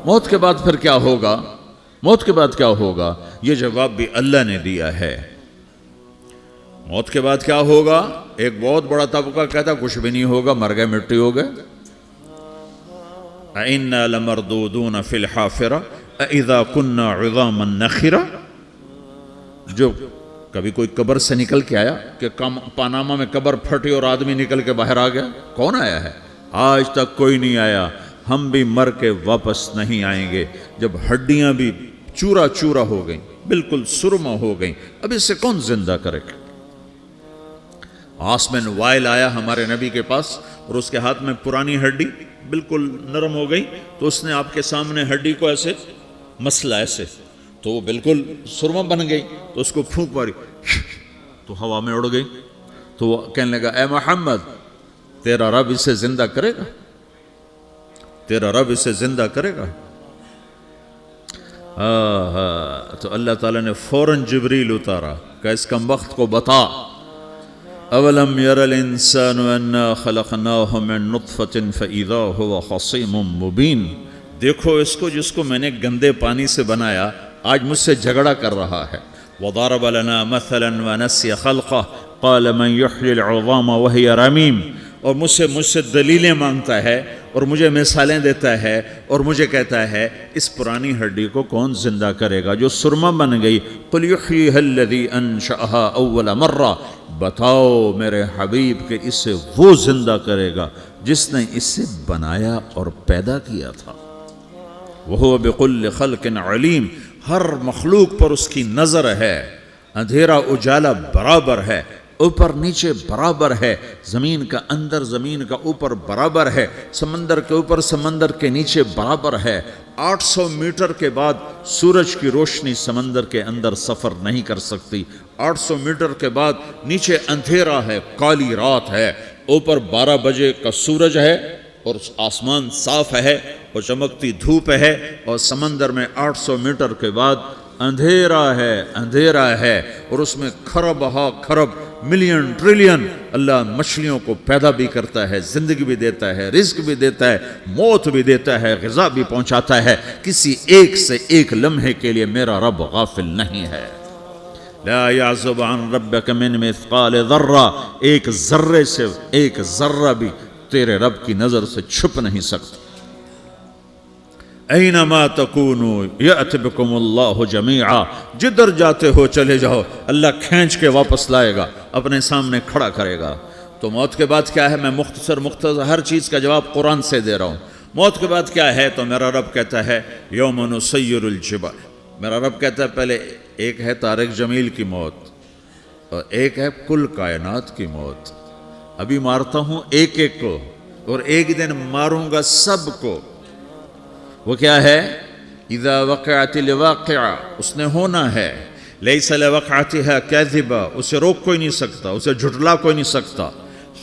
موت کے بعد پھر کیا ہوگا؟ موت کے بعد کیا ہوگا؟ یہ جواب بھی اللہ نے دیا ہے۔ موت کے بعد کیا ہوگا؟ ایک بہت بڑا طبقہ کہتا کچھ بھی نہیں ہوگا، مر گئے، مٹی ہو گئے۔ اِنَّا لَمَرْدُودُونَ فِي الْحَافِرَةِ اِذَا كُنَّا عِظَامًا نَخِرَةً۔ جو کبھی کوئی قبر سے نکل کے آیا کہ پاناما میں قبر پھٹی اور آدمی نکل کے باہر آ گیا؟ کون آیا ہے؟ آج تک کوئی نہیں آیا۔ ہم بھی مر کے واپس نہیں آئیں گے۔ جب ہڈیاں بھی چورا چورا ہو گئیں، بالکل سرما ہو گئیں، اب اس سے کون زندہ کرے گا؟ آسمین وائل آیا ہمارے نبی کے پاس اور اس کے ہاتھ میں پرانی ہڈی بالکل نرم ہو گئی، تو اس نے آپ کے سامنے ہڈی کو ایسے مسلا ایسے، تو وہ بالکل سرما بن گئی، تو اس کو پھونک ماری تو ہوا میں اڑ گئی۔ تو وہ کہنے لگا اے محمد، تیرا رب اسے زندہ کرے گا؟ تیرا رب اسے زندہ کرے گا؟ تو اللہ تعالیٰ نے فوراً جبریل اتارا کہ اس کم وقت کو بتا، اولم یر الانسان انا خلقناہ من نطفۃ فاذا هو خصیم مبین۔ دیکھو اس کو جس کو میں نے گندے پانی سے بنایا، آج مجھ سے جھگڑا کر رہا ہے۔ وضرب لنا مثلا ونسی خلقہ قال من یحیی العظام وہی رمیم۔ اور مجھ سے دلیلیں مانگتا ہے اور مجھے مثالیں دیتا ہے اور مجھے کہتا ہے اس پرانی ہڈی کو کون زندہ کرے گا جو سرما بن گئی؟ قل یحییھا الذی انشأھا اول مرہ۔ بتاؤ میرے حبیب کہ اسے وہ زندہ کرے گا جس نے اسے بنایا اور پیدا کیا تھا۔ وہو بکل خلق علیم۔ ہر مخلوق پر اس کی نظر ہے، اندھیرا اجالا برابر ہے، اوپر نیچے برابر ہے، زمین کا اندر زمین کا اوپر برابر ہے، سمندر کے اوپر سمندر کے نیچے برابر ہے۔ 800 میٹر کے بعد سورج کی روشنی سمندر کے اندر سفر نہیں کر سکتی۔ 800 میٹر کے بعد نیچے اندھیرا ہے، کالی رات ہے، اوپر 12 بجے کا سورج ہے اور آسمان صاف ہے اور چمکتی دھوپ ہے، اور سمندر میں 800 میٹر کے بعد اندھیرا ہے اور اس میں کھرب ہا کھرب ملین ٹریلین اللہ مچھلیوں کو پیدا بھی کرتا ہے، زندگی بھی دیتا ہے، رزق بھی دیتا ہے، موت بھی دیتا ہے، غذا بھی پہنچاتا ہے۔ کسی ایک سے ایک لمحے کے لیے میرا رب غافل نہیں ہے۔ لا يعزب عن ربك من مثقال ذرہ، ایک ذرے سے ایک ذرہ بھی تیرے رب کی نظر سے چھپ نہیں سکتا۔ اینما تکونوا یأت بکم اللہ جمیعا، جدھر جاتے ہو چلے جاؤ، اللہ کھینچ کے واپس لائے گا، اپنے سامنے کھڑا کرے گا۔ تو موت کے بعد کیا ہے؟ میں مختصر ہر چیز کا جواب قرآن سے دے رہا ہوں۔ موت کے بعد کیا ہے؟ تو میرا رب کہتا ہے یوم نسیر الجبال۔ میرا رب کہتا ہے پہلے ایک ہے طارق جمیل کی موت اور ایک ہے کل کائنات کی موت۔ ابھی مارتا ہوں ایک ایک کو اور ایک دن ماروں گا سب کو۔ وہ کیا ہے؟ اذا وقعت الواقعہ، اس نے ہونا ہے۔ لیس لوقعتها کاذبہ، اسے روک کوئی نہیں سکتا، اسے جھٹلا کوئی نہیں سکتا۔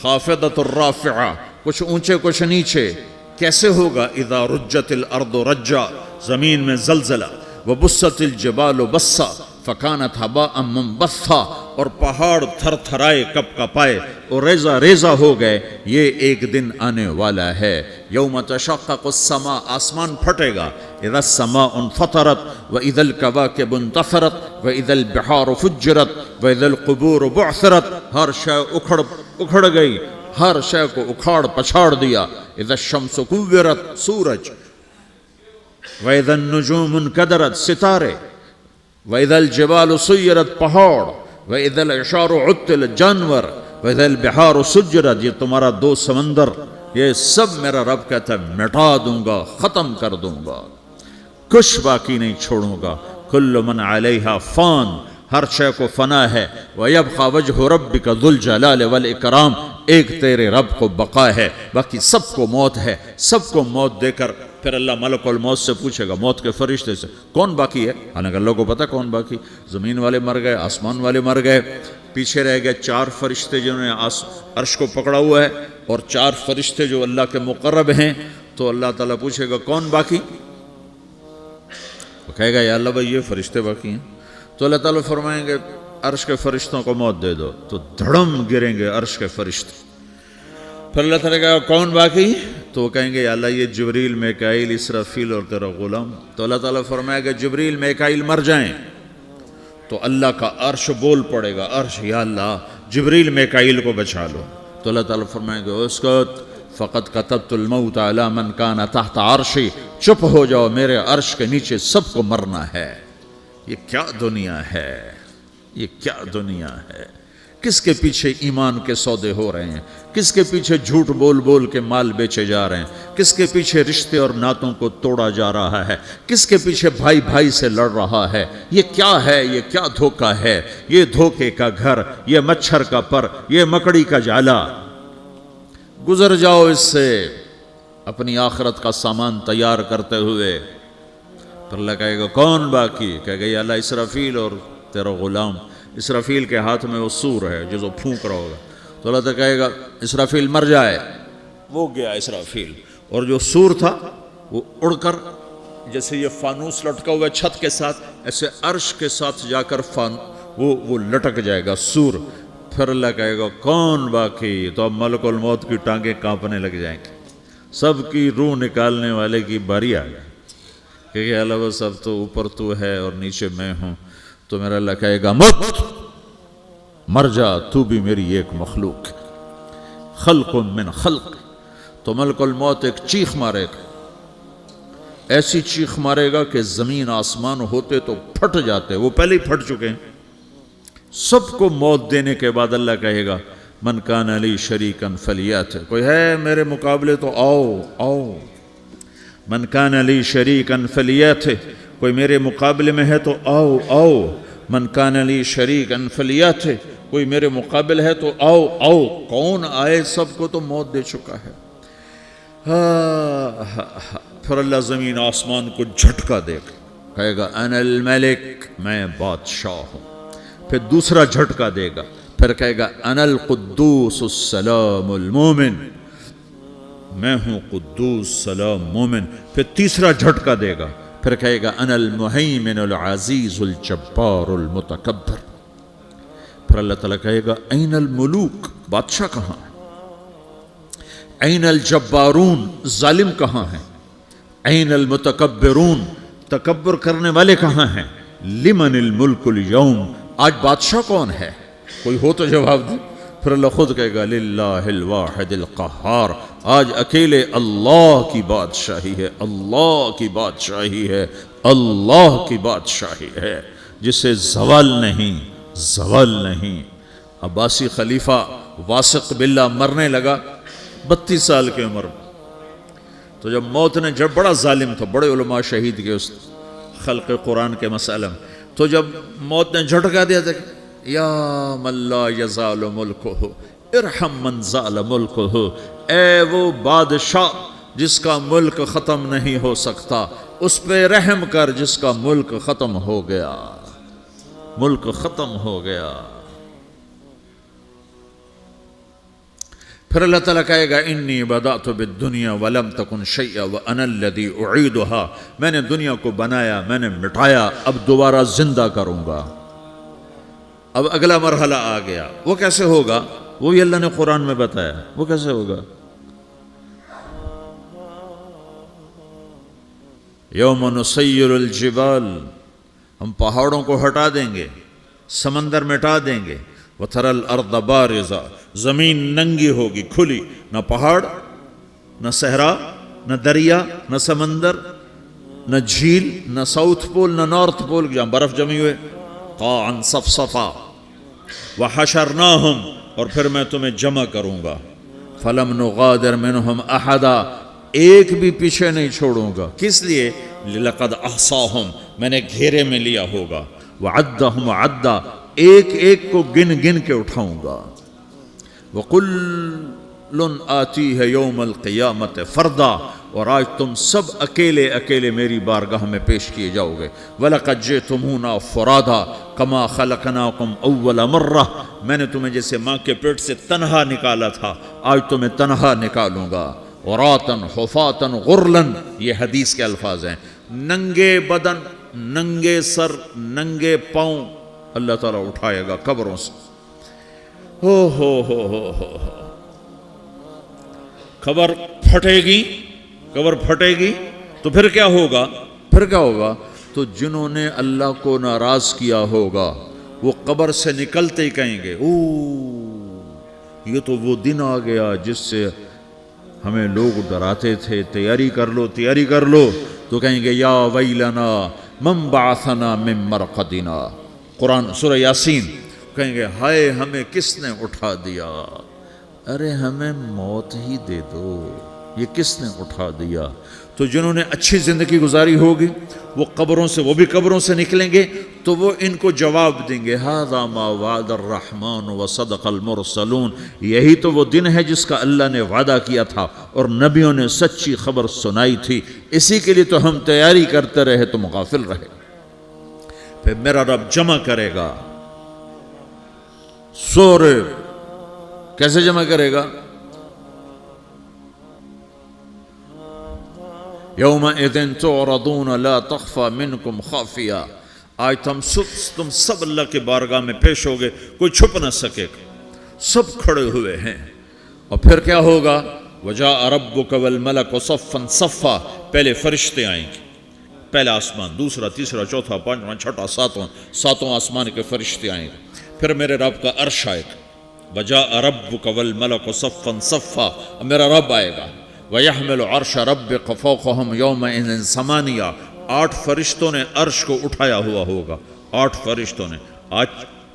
خافضۃ الرافعہ، کچھ اونچے کچھ نیچے۔ کیسے ہوگا؟ اذا رجت الارض رجا، زمین میں زلزلہ۔ وبست الجبال بسا فکانت ہباء منبثا، اور پہاڑ تھر تھرائے کپ کپائے اور ریزہ ریزہ ہو گئے۔ یہ ایک دن آنے والا ہے۔ یوم تشقق السماء، آسمان پھٹے گا۔ اذا السماء انفطرت واذا الكواكب انتثرت واذا البحار فجرت واذا القبور بعثرت، ہر شے اکھڑ گئی، ہر شے کو اکھاڑ پچھاڑ دیا۔ اذا الشمس کورت، سورج۔ وَإِذَا النُّجُومُ انْكَدَرَتْ، ستارے۔ وَإِذَا الْجِبَالُ سُيِّرَتْ، پہاڑ۔ وَإِذَا الْعِشَارُ عُطِّلَتْ، جانور۔ وَإِذَا الْبِحَارُ سُجِّرَتْ، یہ تمہارا دو سمندر، یہ سب میرا رب کہتا ہے مٹا دوں گا، ختم کر دوں گا، کچھ باقی نہیں چھوڑوں گا۔ كُلُّ مَنْ عَلَيْهَا فان، ہر شے کو فنا ہے۔ وَيَبْقَى وَجْهُ رَبِّكَ ذُو الْجَلَالِ وَالْإِكْرَامِ، ایک تیرے رب کو بقا ہے، باقی سب کو موت ہے۔ سب کو موت دے کر پھر اللہ ملک الموت سے پوچھے گا، موت کے فرشتے سے، کون باقی ہے؟ حالانکہ اللہ کو پتہ کون باقی۔ زمین والے مر گئے، آسمان والے مر گئے، پیچھے رہ گئے 4 فرشتے جنہوں نے عرش کو پکڑا ہوا ہے، اور 4 فرشتے جو اللہ کے مقرب ہیں۔ تو اللہ تعالیٰ پوچھے گا کون باقی؟ وہ کہے گا یا اللہ بھائی یہ فرشتے باقی ہیں۔ تو اللہ تعالیٰ فرمائیں گے عرش کے فرشتوں کو موت دے دو، تو دھڑم گریں گے عرش کے فرشتے. پھر اللہ تعالیٰ کہا کون باقی؟ تو وہ کہیں گے یا اللہ یہ جبریل، میکائیل، اسرافیل اور تیرا غلام. تو اللہ تعالیٰ فرمائے گا جبریل میکائیل مر جائیں تو اللہ کا عرش بول پڑے گا، عرش یا اللہ جبریل میکائیل کو بچا لو. تو اللہ تعالیٰ فرمائے گا اسکت فقط کتبت الموت علی من کان تحت عرشی، چپ ہو جاؤ، میرے عرش کے نیچے سب کو مرنا ہے. یہ کیا دنیا ہے، یہ کیا دنیا ہے. کس کے پیچھے ایمان کے سودے ہو رہے ہیں، کس کے پیچھے جھوٹ بول بول کے مال بیچے جا رہے ہیں، کس کے پیچھے رشتے اور ناتوں کو توڑا جا رہا ہے، کس کے پیچھے بھائی بھائی سے لڑ رہا ہے. یہ کیا ہے، یہ کیا دھوکہ ہے، یہ دھوکے کا گھر، یہ مچھر کا پر، یہ مکڑی کا جالا. گزر جاؤ اس سے اپنی آخرت کا سامان تیار کرتے ہوئے. پھر اللہ کہے گا کون باقی؟ کہے گا یا اللہ اسرافیل اور تیرا غلام. اسرافیل کے ہاتھ میں وہ سور ہے جو پھونک رہا ہوگا. تو اللہ تعالیٰ کہے گا اسرافیل مر جائے. وہ گیا اسرافیل، اور جو سور تھا وہ اڑ کر جیسے یہ فانوس لٹکا ہوا چھت کے ساتھ، ایسے عرش کے ساتھ جا کر وہ لٹک جائے گا سور. پھر اللہ کہے گا کون باقی؟ تو اب ملک الموت کی ٹانگیں کانپنے لگ جائیں گی، سب کی روح نکالنے والے کی باری آ گئی. کہ اللہ وہ سب تو اوپر تو ہے اور نیچے میں ہوں. تو میرا اللہ کہے گا مت، مر جا، تو بھی میری ایک مخلوق ہے، خلق من خلق. تو ملک الموت ایک چیخ مارے گا، ایسی چیخ مارے گا کہ زمین آسمان ہوتے تو پھٹ جاتے، وہ پہلے ہی پھٹ چکے ہیں. سب کو موت دینے کے بعد اللہ کہے گا من کان لی شریکا فلیات، کوئی ہے میرے مقابلے تو آؤ آؤ. من کان لی شریکا فلیات، کوئی میرے مقابلے میں ہے تو آؤ آؤ. من کان لی شریکا فلیات، کوئی میرے مقابل ہے تو آؤ آؤ. کون آئے؟ سب کو تو موت دے چکا ہے. پھر اللہ زمین آسمان کو جھٹکا دے گا، کہے گا انا الملک، میں بادشاہ ہوں. پھر دوسرا جھٹکا دے گا، پھر کہے گا انا القدوس السلام المومن، میں ہوں قدوس سلام مومن. پھر تیسرا جھٹکا دے گا، پھر کہے گا انا المہیمن العزیز الجبار المتکبر. پھر اللہ تعالیٰ کہے گا این الملوک، بادشاہ کہاں ہے؟ این الجبارون، ظالم کہاں ہیں؟ این المتکبرون، تکبر کرنے والے کہاں ہیں؟ لمن الملک اليوم، آج بادشاہ کون ہے؟ کوئی ہو تو جواب دے. پھر اللہ خود کہے گا للہ الواحد القہار، آج اکیلے اللہ کی بادشاہی ہے، اللہ کی بادشاہی ہے، اللہ کی بادشاہی ہے، جسے زوال نہیں، زوال نہیں. عباسی خلیفہ واثق باللہ مرنے لگا 32 سال کی عمر میں. تو جب موت نے، جب بڑا ظالم تھا، بڑے علماء شہید کے اس خلق قرآن کے مسئلہ میں، تو جب موت نے جھٹکا دیا تھا یا من لا یزال ملکہ ارحم من زال ملکہ، اے وہ بادشاہ جس کا ملک ختم نہیں ہو سکتا، اس پہ رحم کر جس کا ملک ختم ہو گیا، ملک ختم ہو گیا. پھر اللہ تعالیٰ کہے گا انی بدأت بالدنیا ولم تکن شیئا وانا الذی اعیدہا، میں نے دنیا کو بنایا، میں نے مٹایا، اب دوبارہ زندہ کروں گا. اب اگلا مرحلہ آ گیا. وہ کیسے ہوگا؟ وہ بھی اللہ نے قرآن میں بتایا. وہ کیسے ہوگا؟ یوم نسیر الجبال، ہم پہاڑوں کو ہٹا دیں گے، سمندر مٹا دیں گے. وتری الارض بارزہ، زمین ننگی ہوگی، کھلی، نہ پہاڑ، نہ صحرا، نہ دریا، نہ سمندر، نہ جھیل، نہ ساؤتھ پول، نہ نارتھ پول جہاں برف جمی ہوئے. قاعا صفصفا وحشرناہم، اور پھر میں تمہیں جمع کروں گا. فلم نغادر منہم احدا، ایک بھی پیچھے نہیں چھوڑوں گا. کس لیے؟ لقد احصاہم، میں نے گھیرے میں لیا ہوگا. وعدہم عدا، ایک ایک کو گن گن کے اٹھاؤں گا. وَقُلٌ آتِيهَ يَوْمَ الْقِيَامَةِ فَرْدًا، اور آج تم سب اکیلے اکیلے میری بارگاہ میں پیش کیے جاؤ گے. وَلَقَدْ جِئْتُمُونَا فُرَادًا كَمَا خَلَقْنَاكُمْ أَوَّلَ مَرَّةٍ، میں نے تمہیں جیسے ماں کے پیٹ سے تنہا نکالا تھا، آج تمہیں تنہا نکالوں گا. عُرَاةً حُفَاةً غُرْلًا، یہ حدیث کے الفاظ ہیں. ننگے بدن، ننگے سر، ننگے پاؤں، اللہ تعالیٰ اٹھائے گا قبروں سے. ہو قبر پھٹے گی تو پھر کیا ہوگا؟ تو جنہوں نے اللہ کو ناراض کیا ہوگا وہ قبر سے نکلتے ہی کہیں گے یہ تو وہ دن آ گیا جس سے ہمیں لوگ ڈراتے تھے، تیاری کر لو. تو کہیں گے یا ویلنا من بعثنا من مرقدنا، قرآن سورہ یاسین. کہیں گے ہائے ہمیں کس نے اٹھا دیا، ارے ہمیں موت ہی دے دو، یہ کس نے اٹھا دیا. تو جنہوں نے اچھی زندگی گزاری ہوگی وہ بھی قبروں سے نکلیں گے تو وہ ان کو جواب دیں گے ھذا ما وعد الرحمن وصدق المرسلون، یہی تو وہ دن ہے جس کا اللہ نے وعدہ کیا تھا اور نبیوں نے سچی خبر سنائی تھی، اسی کے لیے تو ہم تیاری کرتے رہے تم غافل رہے. پھر میرا رب جمع کرے گا سورے. کیسے جمع کرے گا؟ یومئذ تعرضون لا تخفى منکم خافیہ. آج تم سب اللہ کے بارگاہ میں پیش ہوگے، کوئی چھپ نہ سکے گا، سب کھڑے ہوئے ہیں. اور پھر کیا ہوگا؟ وجاء ربک والملک صفا صفا. پہلے فرشتے آئیں گے، پہلا آسمان، دوسرا، تیسرا، چوتھا، پانچواں، چھٹا، ساتواں آسمان کے فرشتے آئیں گے. پھر میرے رب کا عرش آئے گا. وجاء ربک والملک صفا صفا. میرا رب آئے گا. وَيَحْمِلُ عَرْشَ رَبِّكَ فَوْقَهُمْ يَوْمَئِذٍ ثَمَانِيَةٌ. 8 فرشتوں نے عرش کو اٹھایا ہوا ہوگا. 8 فرشتوں نے، آج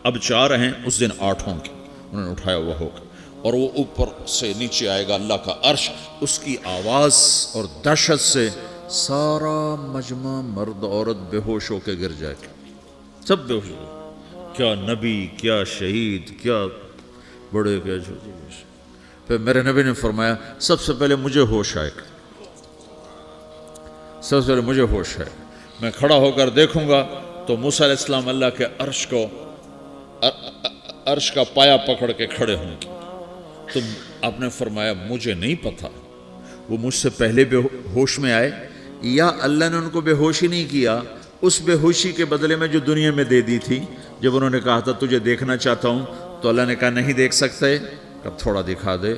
اب 4 ہیں، اس دن 8 ہوں گے، انہوں نے اٹھایا ہوا ہوگا. اور وہ اوپر سے نیچے آئے گا اللہ کا عرش. اس کی آواز اور دہشت سے سارا مجمع مرد عورت بے ہوش ہو کے گر جائے گا، سب بے ہوش ہو. کیا نبی، کیا شہید، کیا بڑے، کیا چھوٹے. پھر میرے نبی نے فرمایا سب سے پہلے مجھے ہوش آئے گا، سب سے پہلے مجھے ہوش ہے. میں کھڑا ہو کر دیکھوں گا تو موسیٰ علیہ السلام اللہ کے عرش کا پایا پکڑ کے کھڑے ہوں گے. تو آپ نے فرمایا مجھے نہیں پتا وہ مجھ سے پہلے بے ہوش میں آئے یا اللہ نے ان کو بے ہوش ہی نہیں کیا، اس بے ہوشی کے بدلے میں جو دنیا میں دے دی تھی. جب انہوں نے کہا تھا تجھے دیکھنا چاہتا ہوں تو اللہ نے کہا نہیں دیکھ سکتے، اب تھوڑا دکھا دے.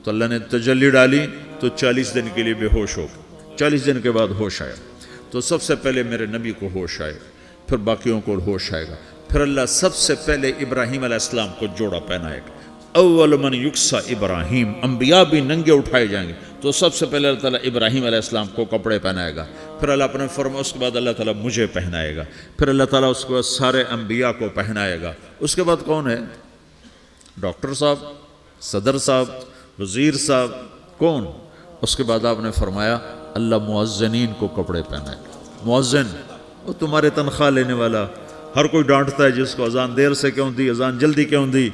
تو اللہ نے تجلی ڈالی تو 40 دن کے لیے بے ہوش ہو گئے. 40 دن کے بعد ہوش آیا. تو سب سے پہلے میرے نبی کو ہوش آئے گا، پھر باقیوں کو ہوش آئے گا. پھر اللہ سب سے پہلے ابراہیم علیہ السلام کو جوڑا پہنائے گا. اول من یکسا ابراہیم. انبیاء بھی ننگے اٹھائے جائیں گے تو سب سے پہلے اللہ تعالیٰ ابراہیم علیہ السلام کو کپڑے پہنائے گا. پھر اللہ اپنے فرما، اس کے بعد اللہ تعالیٰ مجھے پہنائے گا. پھر اللہ تعالیٰ اس کے بعد سارے انبیاء کو پہنائے گا. اس کے بعد کون ہے؟ ڈاکٹر صاحب، صدر صاحب، وزیر صاحب، کون؟ اس کے بعد آپ نے فرمایا اللہ مؤذنین کو کپڑے پہنائے گا. مؤذن وہ تمہارے تنخواہ لینے والا، ہر کوئی ڈانٹتا ہے جس کو اذان دیر سے کیوں دی، اذان جلدی کیوں دی.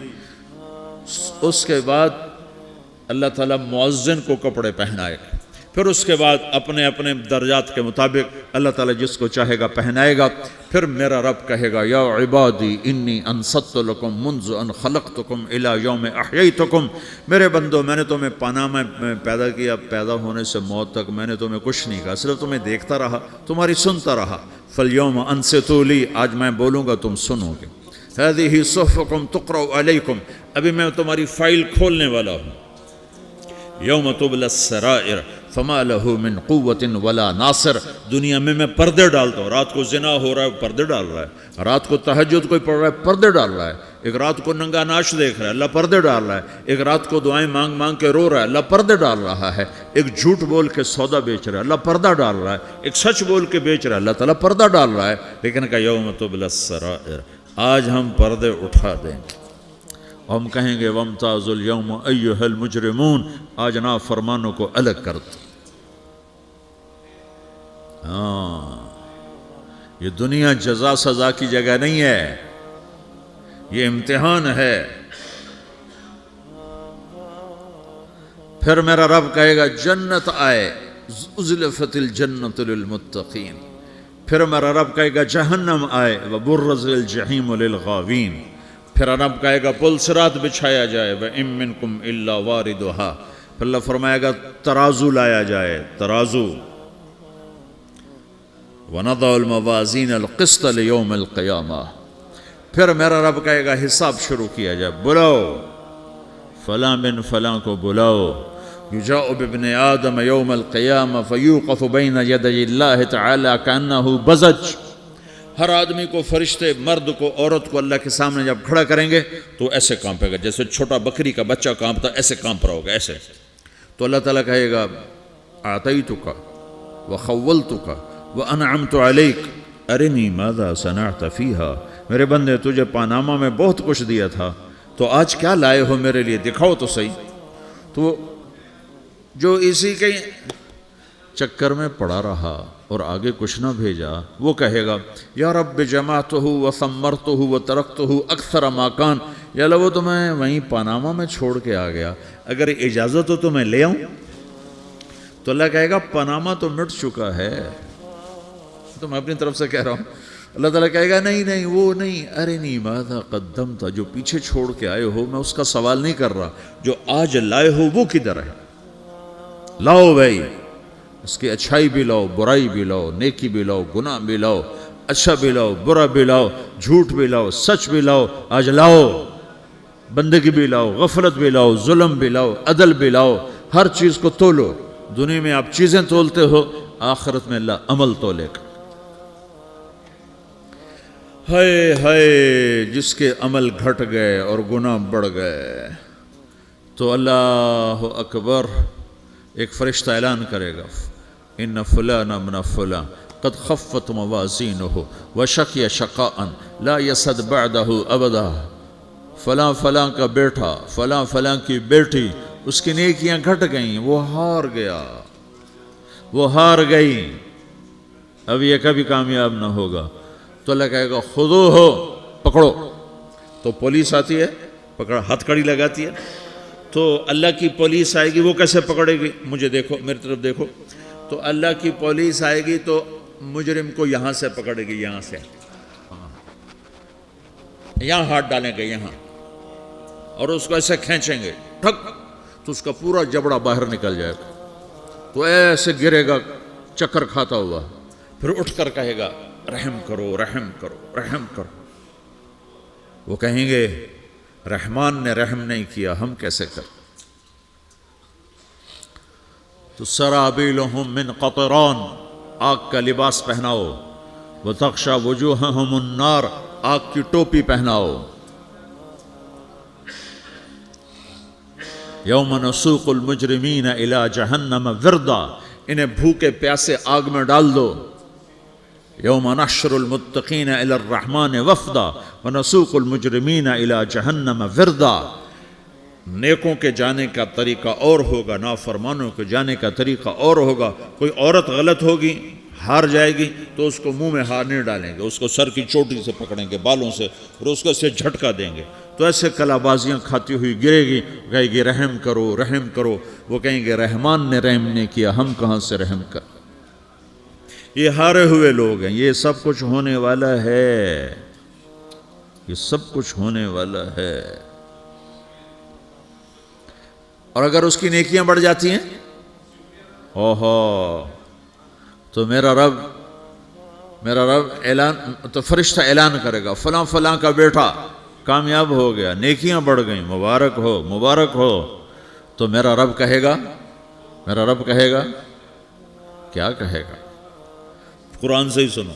اس کے بعد اللہ تعالیٰ مؤذن کو کپڑے پہنائے گا. پھر اس کے بعد اپنے اپنے درجات کے مطابق اللہ تعالیٰ جس کو چاہے گا پہنائے گا. پھر میرا رب کہے گا یا عبادی انی انصت لکم منذ ان خلقتکم الی یوم احییتکم. میرے بندو، میں نے تمہیں پاناہ میں پیدا کیا، پیدا ہونے سے موت تک میں نے تمہیں کچھ نہیں کہا، صرف تمہیں دیکھتا رہا، تمہاری سنتا رہا. فالیوم انصتوا لی، آج میں بولوں گا تم سنو گے. ہذہ صحفکم تقرأ علیکم، ابھی میں تمہاری فائل کھولنے والا ہوں. یوم تبلی السرائر فما لہ من قوت ولا ناصر. دنیا میں پردے ڈالتا ہوں. رات کو زنا ہو رہا ہے، پردے ڈال رہا ہے. رات کو تہجد کوئی پڑھ رہا ہے، پردے ڈال رہا ہے. ایک رات کو ننگا ناچ دیکھ رہا ہے، اللہ پردے ڈال رہا ہے. ایک رات کو دعائیں مانگ مانگ کے رو رہا ہے، اللہ پردے ڈال رہا ہے. ایک جھوٹ بول کے سودا بیچ رہا ہے، اللہ پردہ ڈال رہا ہے. ایک سچ بول کے بیچ رہا ہے، اللہ تعالیٰ پردہ ڈال رہا ہے. لیکن کہ یوم تبلی السرائر، آج ہم پردے اٹھا دیں گے. ہم کہیں گے وامتازوا اليوم ایھا المجرمون، آج نافرمانوں کو الگ کر دو. یہ دنیا جزا سزا کی جگہ نہیں ہے، یہ امتحان ہے. پھر میرا رب کہے گا جنت آئے، ازلفت الجنت للمتقین. پھر میرا رب کہے گا جہنم آئے، وبرزت الجحیم للغاوین. پھر رب کہے گا پل صراط بچھایا جائے، وَإِن مِّنكُمْ إِلَّا وَارِدُهَا. پھر اللہ فرمائے گا ترازو لایا جائے، ترازو. وَنَضَعُ الْمَوَازِينَ الْقِسْطَ لِيَوْمِ الْقِيَامَةِ. پھر میرا رب کہے گا حساب شروع کیا جائے، بلاؤ فلاں بن فلاں کو بلاؤ، یجاء بابن آدم یوم القیامہ فیوقف بین یدی اللہ تعالی کانہ بزج۔ ہر آدمی کو، فرشتے، مرد کو، عورت کو اللہ کے سامنے جب کھڑا کریں گے تو ایسے کانپے گا جیسے چھوٹا بکری کا بچہ کانپتا، ایسے کانپ رہا ہوگا ایسے۔ تو اللہ تعالیٰ کہے گا اعطیتک وخولتک وانعمت علیک ارنی ماذا صنعت فیہا، میرے بندے تجھے پاناما میں بہت کچھ دیا تھا، تو آج کیا لائے ہو میرے لیے، دکھاؤ تو صحیح۔ تو جو اسی کے چکر میں پڑا رہا اور آگے کچھ نہ بھیجا، وہ کہے گا یا رب جمعتہ وثمرتہ وترکتہ اکثر ما کان، یا اللہ وہ تو میں وہیں پاناما میں چھوڑ کے آ گیا، اگر اجازت ہو تو میں لے آؤں؟ تو اللہ کہے گا پاناما تو مٹ چکا ہے، تو میں اپنی طرف سے کہہ رہا ہوں۔ اللہ تعالیٰ کہے گا نہیں نہیں وہ نہیں، ارنی ماذا قدمت، جو پیچھے چھوڑ کے آئے ہو میں اس کا سوال نہیں کر رہا، جو آج لائے ہو وہ کدھر ہے، لاؤ بھائی، اس کی اچھائی بھی لاؤ، برائی بھی لاؤ، نیکی بھی لاؤ، گناہ بھی لاؤ، اچھا بھی لاؤ، برا بھی لاؤ، جھوٹ بھی لاؤ، سچ بھی لاؤ، آج لاؤ، بندگی بھی لاؤ، غفلت بھی لاؤ، ظلم بھی لاؤ، عدل بھی لاؤ، ہر چیز کو تولو۔ دنیا میں آپ چیزیں تولتے ہو، آخرت میں اللہ عمل تولے گا۔ ہائے ہائے جس کے عمل گھٹ گئے اور گناہ بڑھ گئے، تو اللہ اکبر، ایک فرشتہ اعلان کرے گا ان فلان من فلان قد خفت موازینہ وشقی شقاء لا یسد بعدہ ابدا، فلاں فلاں کا بیٹا، فلاں فلاں کی بیٹی، اس کی نیکیاں گھٹ گئیں، وہ ہار گیا، وہ ہار گئی، اب یہ کبھی کامیاب نہ ہوگا۔ تو اللہ کہے گا خودو ہو، پکڑو۔ تو پولیس آتی ہے، پکڑا، ہتھ کڑی لگاتی ہے، تو اللہ کی پولیس آئے گی، وہ کیسے پکڑے گی؟ مجھے دیکھو، میری طرف دیکھو۔ تو اللہ کی پولیس آئے گی تو مجرم کو یہاں سے پکڑے گی، یہاں سے، یہاں ہاتھ ڈالیں گے یہاں، اور اس کو ایسے کھینچیں گے، ٹھک، تو اس کا پورا جبڑا باہر نکل جائے گا، تو ایسے گرے گا چکر کھاتا ہوا، پھر اٹھ کر کہے گا رحم کرو، رحم کرو، رحم کرو۔ وہ کہیں گے رحمان نے رحم نہیں کیا، ہم کیسے کر؟ تو سرابیلہم من قطران، آگ کا لباس پہناؤ، وتغشا وجوہہم النار، آگ کی ٹوپی پہناؤ۔ یوم نسوق المجرمین الی جہنم وردا، انہیں بھوکے پیاسے آگ میں ڈال دو۔ یوم نحشر المتقین الی الرحمن وفدا ونسوق المجرمین الی جہنم وردا، نیکوں کے جانے کا طریقہ اور ہوگا، نافرمانوں کے جانے کا طریقہ اور ہوگا۔ کوئی عورت غلط ہوگی، ہار جائے گی، تو اس کو منہ میں ہار نہیں ڈالیں گے، اس کو سر کی چوٹی سے پکڑیں گے، بالوں سے، اور اس کو اسے جھٹکا دیں گے، تو ایسے کلا بازیاں کھاتی ہوئی گرے گی، کہے گی رحم کرو، رحم کرو۔ وہ کہیں گے رحمان نے رحم نہیں کیا، ہم کہاں سے رحم کر؟ یہ ہارے ہوئے لوگ ہیں، یہ سب کچھ ہونے والا ہے، یہ سب کچھ ہونے والا ہے۔ اور اگر اس کی نیکیاں بڑھ جاتی ہیں، اوہو، تو میرا رب اعلان، تو فرشتہ اعلان کرے گا فلاں فلاں کا بیٹا کامیاب ہو گیا، نیکیاں بڑھ گئیں، مبارک ہو، مبارک ہو۔ تو میرا رب کہے گا کیا کہے گا؟ قرآن سے ہی سنو۔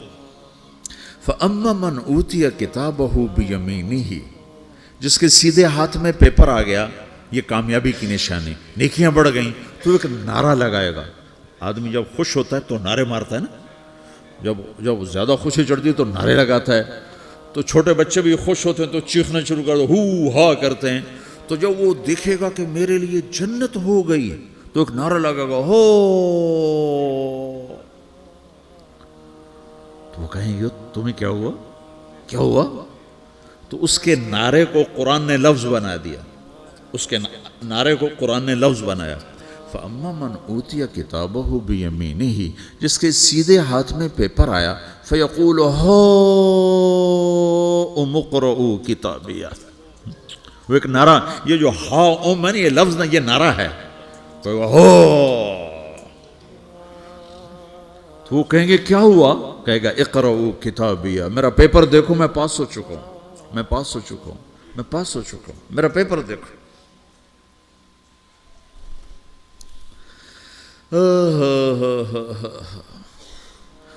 فَأَمَّا مَنْ أُوتِيَ كِتَابَهُ بِيَمِينِهِ، جس کے سیدھے ہاتھ میں پیپر آ گیا، یہ کامیابی کی نشانی، نیکیاں بڑھ گئیں، تو ایک نعرہ لگائے گا۔ آدمی جب خوش ہوتا ہے تو نعرے مارتا ہے نا، جب زیادہ خوشی چڑھتی ہے تو نعرے لگاتا ہے۔ تو چھوٹے بچے بھی خوش ہوتے ہیں تو چیخنا شروع کر دو، ہو ہا کرتے ہیں۔ تو جب وہ دیکھے گا کہ میرے لیے جنت ہو گئی، تو ایک نعرہ لگے گا، ہو، تو وہ کہیں گے تمہیں کیا ہوا، کیا ہوا؟ تو اس کے نعرے کو قرآن نے لفظ بنا دیا، اس کے نعرے کو قرآن نے لفظ بنایا۔ فَأَمَّا مَنْ أُوتِيَ كِتَابَهُ بِيَمِينِهِ، جس کے سیدھے ہاتھ میں پیپر آیا، فَيَقُولُ هَاؤْمُ اقْرَءُوا كِتَابِيَهْ، وہ ایک نعرہ، یہ جو ہاؤم ہے نا، یہ لفظ نہ، یہ نعرہ ہے، تو وہ کہیں گے کیا ہوا؟ کہے گا اقرؤوا کتابیہ، میرا پیپر دیکھو، میں پاس ہو چکا ہوں، میں پاس ہو چکا ہوں، میں پاس ہو چکا ہوں، میرا پیپر دیکھو۔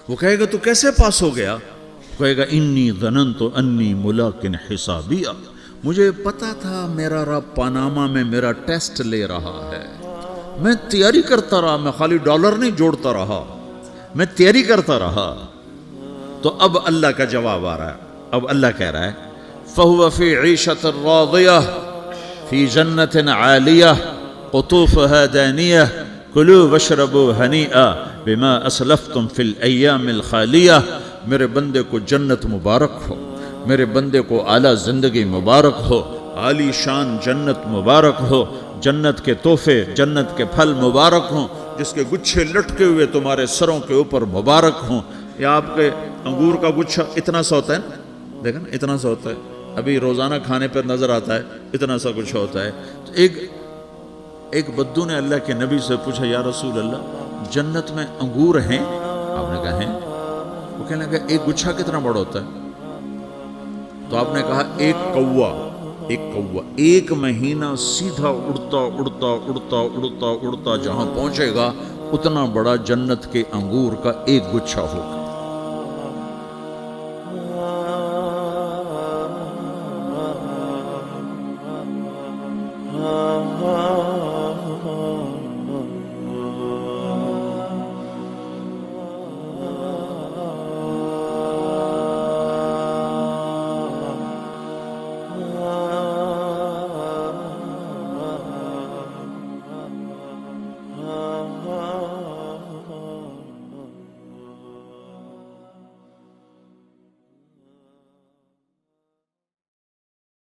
وہ کہے گا تو کیسے پاس ہو گیا؟ کہے گا انی ظننت انی ملاقٍ حسابیہ، مجھے پتا تھا میرا رب پاناما میں میرا ٹیسٹ لے رہا ہے، میں تیاری کرتا رہا، میں خالی ڈالر نہیں جوڑتا رہا، میں تیاری کرتا رہا۔ تو اب اللہ کا جواب آ رہا ہے، اب اللہ کہہ رہا ہے فَهُوَ فِي عِيشَةٍ رَاضِيَةٍ فِي جَنَّةٍ عَالِيَةٍ قُطُوفُهَا دَانِيَةٌ كُلُوا وَاشْرَبُوا هَنِيئًا بِمَا أَسْلَفْتُمْ فِي الْأَيَّامِ الْخَالِيَةِ، میرے بندے کو جنت مبارک ہو، میرے بندے کو اعلیٰ زندگی مبارک ہو، عالی شان جنت مبارک ہو، جنت کے تحفے، جنت کے پھل مبارک ہوں، جس کے گچھے لٹکے ہوئے تمہارے سروں کے اوپر مبارک ہوں۔ یا آپ کے انگور کا گچھا اتنا سا ہوتا ہے نا، دیکھیں نا اتنا سا ہوتا ہے، ابھی روزانہ کھانے پر نظر آتا ہے، اتنا سا گچھا ہوتا ہے۔ تو ایک بدو نے اللہ کے نبی سے پوچھا یا رسول اللہ جنت میں انگور ہیں؟ آپ نے کہا ہیں۔ وہ کہنے لگا ایک گچھا کتنا بڑا ہوتا ہے؟ تو آپ نے کہا ایک کوا ایک مہینہ سیدھا اڑتا اڑتا اڑتا اڑتا اڑتا جہاں پہنچے گا اتنا بڑا جنت کے انگور کا ایک گچھا ہوگا۔